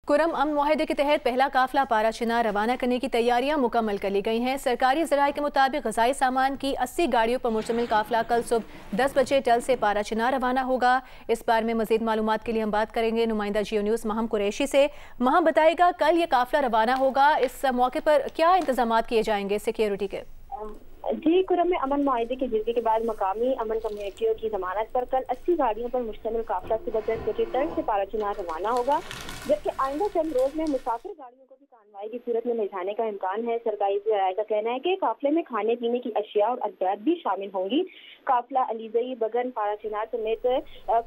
کرم امن معاہدے کے تحت پہلا قافلہ پارا چنار روانہ کرنے کی تیاریاں مکمل کر لی گئی ہیں۔ سرکاری ذرائع کے مطابق غذائی سامان کی 80 گاڑیوں پر مشتمل قافلہ کل صبح 10 بجے ٹل سے پارا چنار روانہ ہوگا۔ اس بارے میں مزید معلومات کے لیے ہم بات کریں گے نمائندہ جیو نیوز مہم قریشی سے۔ مہم بتائے گا کل یہ قافلہ روانہ ہوگا، اس موقع پر کیا انتظامات کیے جائیں گے سیکیورٹی کے؟ جی، کرم میں امن معاہدے کے جزوی کے بعد مقامی امن کمیونٹیوں کی ضمانت پر کل 80 گاڑیوں پر مشتمل قافلہ صبح 10 بجے ٹرن سے پارا چنار روانہ ہوگا، جبکہ آئندہ چند روز میں مسافر گاڑیوں کو بھی کانوائی کی صورت میں لے جانے کا امکان ہے۔ سرکاری ذرائع کا کہنا ہے کہ قافلے میں کھانے پینے کی اشیاء اور ادویات بھی شامل ہوں گی۔ قافلہ علیزئی، بگن، پارا چنار سمیت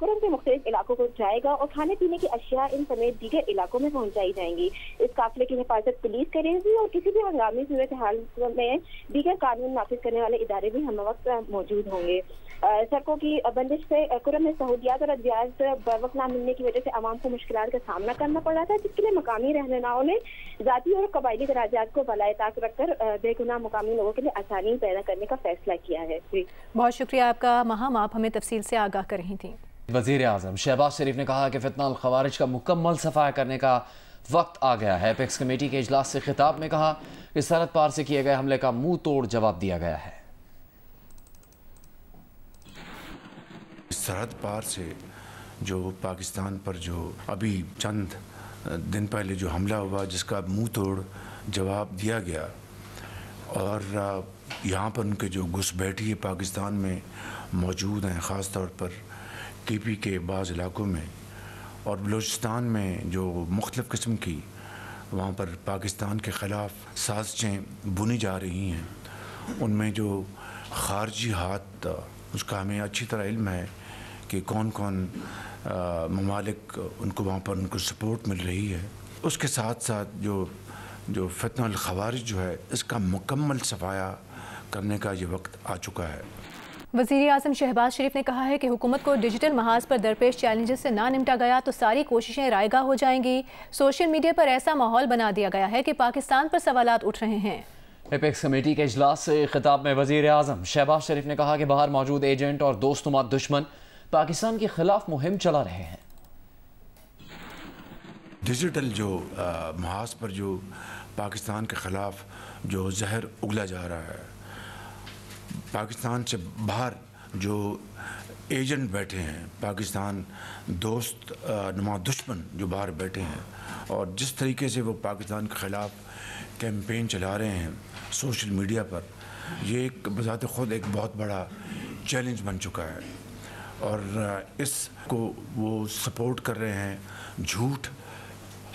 کرم کے مختلف علاقوں کو جائے گا اور کھانے پینے کی اشیاء ان سمیت دیگر علاقوں میں پہنچائی جائیں گی۔ اس قافلے کی حفاظت پولیس کرے گی اور کسی بھی ہنگامی صورتحال میں دیگر قانون نافذ کرنے والے ادارے بھی ہم وقت موجود ہوں گے۔ سڑکوں کی بندش سے کرم میں سہولیات اور ادویات بروقت نہ ملنے کی وجہ سے عوام کو مشکلات کا سامنا کرنا پڑ رہا تھا، جس کے لیے مقامی رہنماؤں نے ذاتی اور قبائلی تنازعات کو بالائے طاق رکھ کر بے گناہ مقامی لوگوں کے لیے آسانی پیدا کرنے کا فیصلہ کیا ہے۔ بہت شکریہ آپ کا مہم، آپ ہمیں تفصیل سے آگاہ کر رہی تھیں۔ وزیر اعظم شہباز شریف نے کہا کہ فتنہ الخوارج کا مکمل صفایا کرنے کا وقت آ گیا ہے۔ ایپیکس کمیٹی کے اجلاس سے خطاب میں کہا کہ سرحد پار سے کیے گئے حملے کا منہ توڑ جواب دیا گیا ہے۔ سرحد پار سے جو پاکستان پر جو ابھی چند دن پہلے جو حملہ ہوا، جس کا منہ توڑ جواب دیا گیا، اور یہاں پر ان کے جو گھسپیٹھی پاکستان میں موجود ہیں، خاص طور پر کے پی کے بعض علاقوں میں اور بلوچستان میں جو مختلف قسم کی وہاں پر پاکستان کے خلاف سازشیں بنی جا رہی ہیں، ان میں جو خارجی ہاتھ، اس کا ہمیں اچھی طرح علم ہے کہ کون کون ممالک ان کو وہاں پر ان کو سپورٹ مل رہی ہے۔ اس کے ساتھ ساتھ جو فتنہ الخوارج جو ہے، اس کا مکمل صفایا کرنے کا یہ وقت آ چکا ہے۔ وزیر اعظم شہباز شریف نے کہا ہے کہ حکومت کو ڈیجیٹل محاذ پر درپیش چیلنجز سے نہ نمٹا گیا تو ساری کوششیں رائے گاہ ہو جائیں گی۔ سوشل میڈیا پر ایسا ماحول بنا دیا گیا ہے کہ پاکستان پر سوالات اٹھ رہے ہیں۔ ایپیکس کمیٹی کے اجلاس سے خطاب میں وزیر اعظم شہباز شریف نے کہا کہ باہر موجود ایجنٹ اور دوست نما دشمن پاکستان کے خلاف مہم چلا رہے ہیں۔ ڈیجیٹل جو محاذ پر جو پاکستان کے خلاف جو زہر اگلا جا رہا ہے، پاکستان سے باہر جو ایجنٹ بیٹھے ہیں، پاکستان دوست نما دشمن جو باہر بیٹھے ہیں، اور جس طریقے سے وہ پاکستان کے خلاف کیمپین چلا رہے ہیں سوشل میڈیا پر، یہ ایک بذات خود ایک بہت بڑا چیلنج بن چکا ہے، اور اس کو وہ سپورٹ کر رہے ہیں، جھوٹ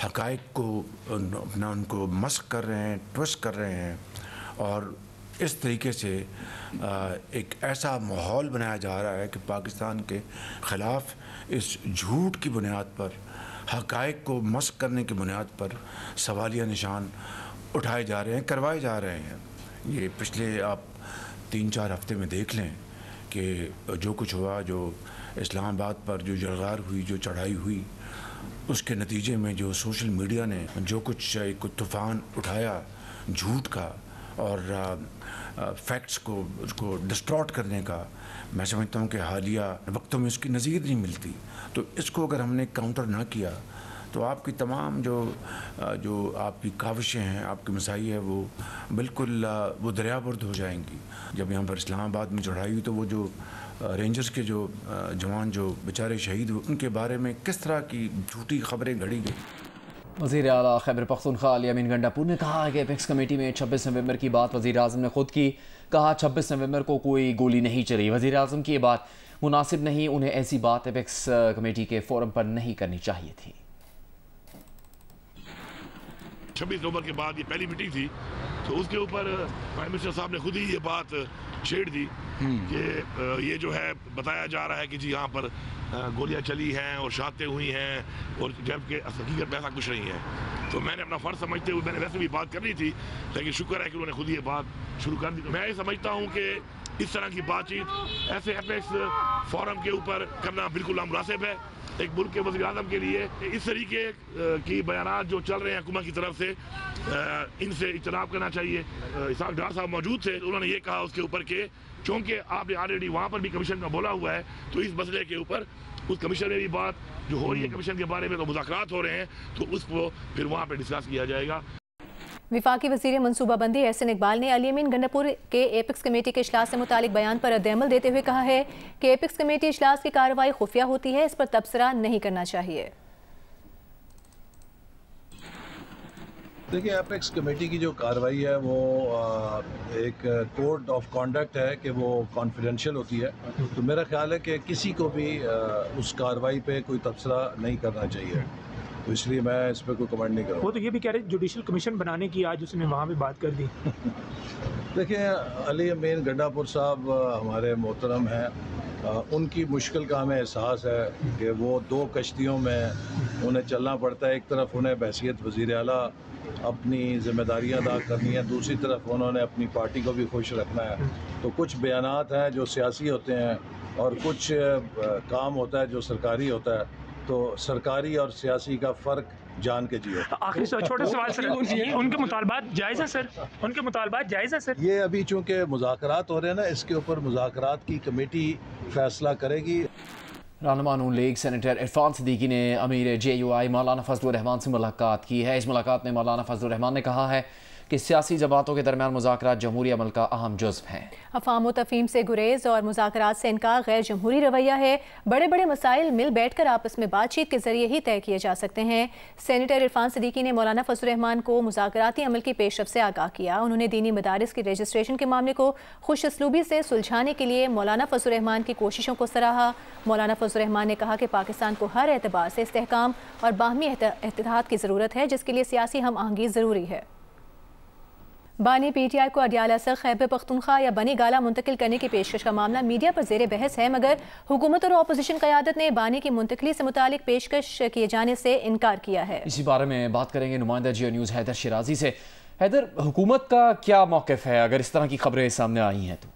حقائق کو اپنا ان کو مسخ کر رہے ہیں، ٹوسٹ کر رہے ہیں، اور اس طریقے سے ایک ایسا ماحول بنایا جا رہا ہے کہ پاکستان کے خلاف اس جھوٹ کی بنیاد پر، حقائق کو مسخ کرنے کی بنیاد پر سوالیہ نشان اٹھائے جا رہے ہیں، کروائے جا رہے ہیں۔ یہ پچھلے آپ 3-4 ہفتے میں دیکھ لیں کہ جو کچھ ہوا، جو اسلام آباد پر جو جلغار ہوئی، جو چڑھائی ہوئی، اس کے نتیجے میں جو سوشل میڈیا نے جو کچھ ایک طوفان اٹھایا جھوٹ کا اور فیکٹس کو اس کو ڈسٹارٹ کرنے کا، میں سمجھتا ہوں کہ حالیہ وقتوں میں اس کی نظیر نہیں ملتی۔ تو اس کو اگر ہم نے کاؤنٹر نہ کیا تو آپ کی تمام جو آپ کی کاوشیں ہیں، آپ کی مساعی ہے، وہ بالکل وہ دریا برد ہو جائیں گی۔ جب یہاں پر اسلام آباد میں چڑھائی ہوئی تو وہ جو رینجرز کے جو جوان جو بیچارے شہید ہوئے، ان کے بارے میں کس طرح کی جھوٹی خبریں گھڑی گئی۔ وزیر اعلیٰ خیبر پختونخوا علی امین گنڈاپور نے کہا کہ ایپیکس کمیٹی میں 26 نومبر کی بات وزیر اعظم نے خود کی، کہا 26 نومبر کو کوئی گولی نہیں چلی۔ وزیر اعظم کی یہ بات مناسب نہیں، انہیں ایسی بات ایپیکس کمیٹی کے فورم پر نہیں کرنی چاہیے تھی۔ 26 نومبر کے بعد یہ پہلی میٹنگ تھی، تو اس کے اوپر پرائم منسٹر صاحب نے خود ہی یہ بات چھیڑ دی کہ یہ جو ہے بتایا جا رہا ہے کہ جی یہاں پر گولیاں چلی ہیں اور شہادتیں ہوئی ہیں، اور جبکہ حقیقت میں ایسا کچھ نہیں ہے۔ تو میں نے اپنا فرض سمجھتے ہوئے، میں نے ویسے بھی بات کرنی تھی، لیکن شکر ہے کہ انہوں نے خود یہ بات شروع کر دی۔ میں یہ سمجھتا ہوں کہ اس طرح کی بات چیت ایسے ایپیکس فورم کے اوپر کرنا بالکل نامناسب ہے۔ ایک ملک کے وزیر اعظم کے لیے اس طریقے کی بیانات جو چل رہے ہیں حکومت کی طرف سے، ان سے اجتناب کرنا چاہیے۔ اسحاق ڈار صاحب موجود تھے، انہوں نے یہ کہا اس کے اوپر کہ چونکہ آپ نے آلریڈی وہاں پر بھی کمیشن کا بولا ہوا ہے، تو اس مسئلے کے اوپر اس کمیشن میں بھی بات جو ہو رہی ہے کمیشن کے بارے میں تو مذاکرات ہو رہے ہیں تو اس کو پھر وہاں پہ ڈسکس کیا جائے گا۔ وفاقی وزیر منصوبہ بندی احسن اقبال نے علی امین گنڈا پور کے ایپیکس کمیٹی کے اجلاس سے متعلق بیان پر رد عمل دیتے ہوئے کہا ہے کہ ایپیکس کمیٹی اجلاس کی کارروائی خفیہ ہوتی ہے، اس پر تبصرہ نہیں کرنا چاہیے۔ دیکھیں ایپیکس کمیٹی کی جو کارروائی ہے وہ ایک کوڈ آف کانڈکٹ ہے کہ وہ کانفیڈینشیل ہوتی ہے، تو میرا خیال ہے کہ کسی کو بھی اس کارروائی پہ کوئی تبصرہ نہیں کرنا چاہیے، تو اس لیے میں اس پہ کوئی کمنٹ نہیں کروں۔ وہ تو یہ بھی کہہ رہے جوڈیشل کمیشن بنانے کی آج اس نے وہاں بھی بات کر دی۔ دیکھیں علی امین گنڈا پور صاحب ہمارے محترم ہیں، ان کی مشکل کا ہمیں احساس ہے کہ وہ دو کشتیوں میں انہیں چلنا پڑتا ہے، ایک طرف انہیں بحیثیت وزیر اعلیٰ اپنی ذمہ داریاں ادا کرنی ہے، دوسری طرف انہوں نے اپنی پارٹی کو بھی خوش رکھنا ہے، تو کچھ بیانات ہیں جو سیاسی ہوتے ہیں اور کچھ کام ہوتا ہے جو سرکاری ہوتا ہے، تو سرکاری اور سیاسی کا فرق جان کے جیو۔ آخری چھوٹا سوال سر، ان کے مطالبات جائز ہیں سر؟ ان کے مطالبات جائز ہیں سر؟ یہ ابھی چونکہ مذاکرات ہو رہے ہیں نا، اس کے اوپر مذاکرات کی کمیٹی فیصلہ کرے گی۔ رہنما نون لیگ سینیٹر عرفان صدیقی نے امیر JUI مولانا فضل الرحمان سے ملاقات کی ہے۔ اس ملاقات میں مولانا فضل الرحمان نے کہا ہے کہ سیاسی جماعتوں کے درمیان مذاکرات جمہوری عمل کا اہم جزو ہیں۔ افہام و تفہیم سے گریز اور مذاکرات سے انکار غیر جمہوری رویہ ہے۔ بڑے بڑے مسائل مل بیٹھ کر آپس میں بات چیت کے ذریعے ہی طے کیے جا سکتے ہیں۔ سینیٹر عرفان صدیقی نے مولانا فضل الرحمان کو مذاکراتی عمل کی پیش رفت سے آگاہ کیا۔ انہوں نے دینی مدارس کی رجسٹریشن کے معاملے کو خوش اسلوبی سے سلجھانے کے لیے مولانا فضل الرحمان کی کوششوں کو سراہا۔ مولانا فضل الرحمان نے کہا کہ پاکستان کو ہر اعتبار سے استحکام اور باہمی اتحاد کی ضرورت ہے، جس کے لیے سیاسی ہم آہنگی ضروری ہے۔ بانی PTI کو اڈیالہ سے خیبر پختونخوا یا بنی گالہ منتقل کرنے کی پیشکش کا معاملہ میڈیا پر زیر بحث ہے، مگر حکومت اور اپوزیشن قیادت نے بانی کی منتقلی سے متعلق پیشکش کیے جانے سے انکار کیا ہے۔ اسی بارے میں بات کریں گے نمائندہ جیو نیوز حیدر شیرازی سے۔ حیدر، حکومت کا کیا موقف ہے اگر اس طرح کی خبریں سامنے آئی ہیں تو؟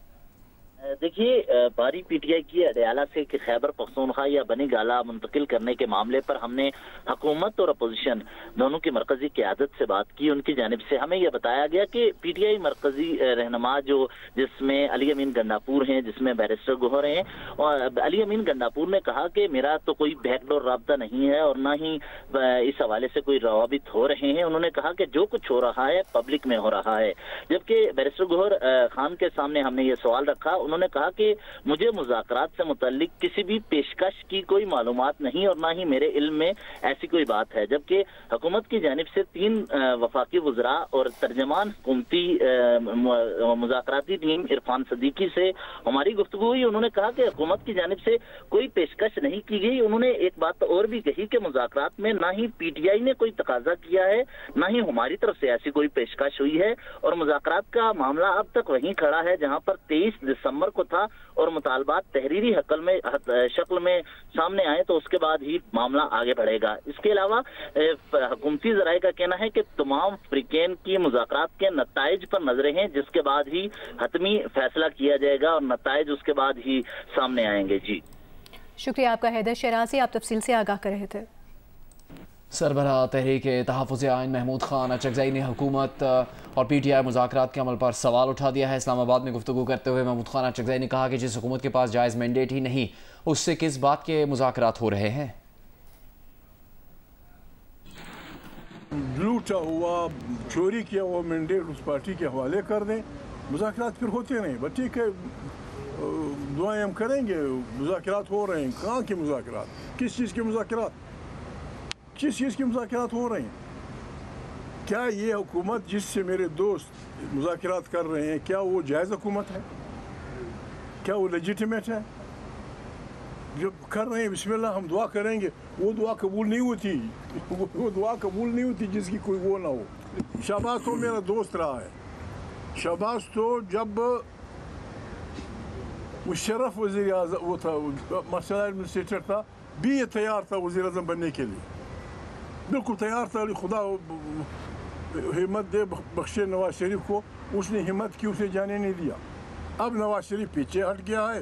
دیکھیے، باری PTI کی اڈیالہ سے خیبر پختونخوا یا بنی گالہ منتقل کرنے کے معاملے پر ہم نے حکومت اور اپوزیشن دونوں کی مرکزی قیادت سے بات کی۔ ان کی جانب سے ہمیں یہ بتایا گیا کہ PTI مرکزی رہنما جس میں علی امین گنڈا پور ہیں، جس میں بیرسٹر گوہر ہیں، اور علی امین گنڈا پور نے کہا کہ میرا تو کوئی بیک ڈور رابطہ نہیں ہے اور نہ ہی اس حوالے سے کوئی روابط ہو رہے ہیں۔ انہوں نے کہا کہ جو کچھ ہو رہا ہے پبلک میں ہو رہا ہے، جبکہ بیرسٹر گوہر خان کے سامنے ہم نے یہ سوال رکھا۔ انہوں نے کہا کہ مجھے مذاکرات سے متعلق کسی بھی پیشکش کی کوئی معلومات نہیں اور نہ ہی میرے علم میں ایسی کوئی بات ہے، جبکہ حکومت کی جانب سے 3 وفاقی وزراء اور ترجمان حکومتی مذاکراتی ٹیم عرفان صدیقی سے ہماری گفتگو ہوئی۔ انہوں نے کہا کہ حکومت کی جانب سے کوئی پیشکش نہیں کی گئی۔ انہوں نے ایک بات اور بھی کہی کہ مذاکرات میں نہ ہی PTI نے کوئی تقاضا کیا ہے، نہ ہی ہماری طرف سے ایسی کوئی پیشکش ہوئی ہے، اور مذاکرات کا معاملہ اب تک وہیں کھڑا ہے جہاں پر 23 دسمبر کو تھا، اور مطالبات تحریری شکل میں سامنے آئے تو اس کے بعد ہی معاملہ آگے بڑھے گا۔ اس کے علاوہ حکومتی ذرائع کا کہنا ہے کہ تمام فریقین کی مذاکرات کے نتائج پر نظریں ہیں، جس کے بعد ہی حتمی فیصلہ کیا جائے گا اور نتائج اس کے بعد ہی سامنے آئیں گے۔ جی شکریہ آپ کا حیدر شیرازی، آپ تفصیل سے آگاہ کر رہے تھے۔ سربراہ تحریک تحفظ آئین محمود خان اچکزئی نے حکومت اور PTI مذاکرات کے عمل پر سوال اٹھا دیا ہے۔ اسلام آباد میں گفتگو کرتے ہوئے محمود خان اچکزئی نے کہا کہ جس حکومت کے پاس جائز مینڈیٹ ہی نہیں، اس سے کس بات کے مذاکرات ہو رہے ہیں؟ لوٹا ہوا، چوری کیا ہوا مینڈیٹ اس پارٹی کے حوالے کر دیں، مذاکرات پھر ہوتے نہیں۔ بس ٹھیک ہے، دعائیں ہم کریں گے، مذاکرات ہو رہے ہیں۔ کہاں کے مذاکرات؟ کس چیز کے مذاکرات؟ کس چیز کی مذاکرات ہو رہے ہیں؟ کیا یہ حکومت جس سے میرے دوست مذاکرات کر رہے ہیں، کیا وہ جائز حکومت ہے؟ کیا وہ لیجیٹیمیٹ ہے؟ جب کر رہے ہیں بسم اللہ ہم دعا کریں گے، وہ دعا قبول نہیں ہوتی، وہ دعا قبول نہیں ہوتی جس کی کوئی وہ نہ ہو۔ شہباز تو میرا دوست رہا ہے۔ شہباز تو جب مشرف وزیر اعظم وہ تھا، مرسل ایڈمنسٹریٹر تھا، بھی یہ تیار تھا وزیر اعظم بننے کے لیے، بالکل تیار تھا۔ خدا ہمت دے بخشے نواز شریف کو، اس نے ہمت کی، اسے جانے نہیں دیا۔ اب نواز شریف پیچھے ہٹ گیا ہے۔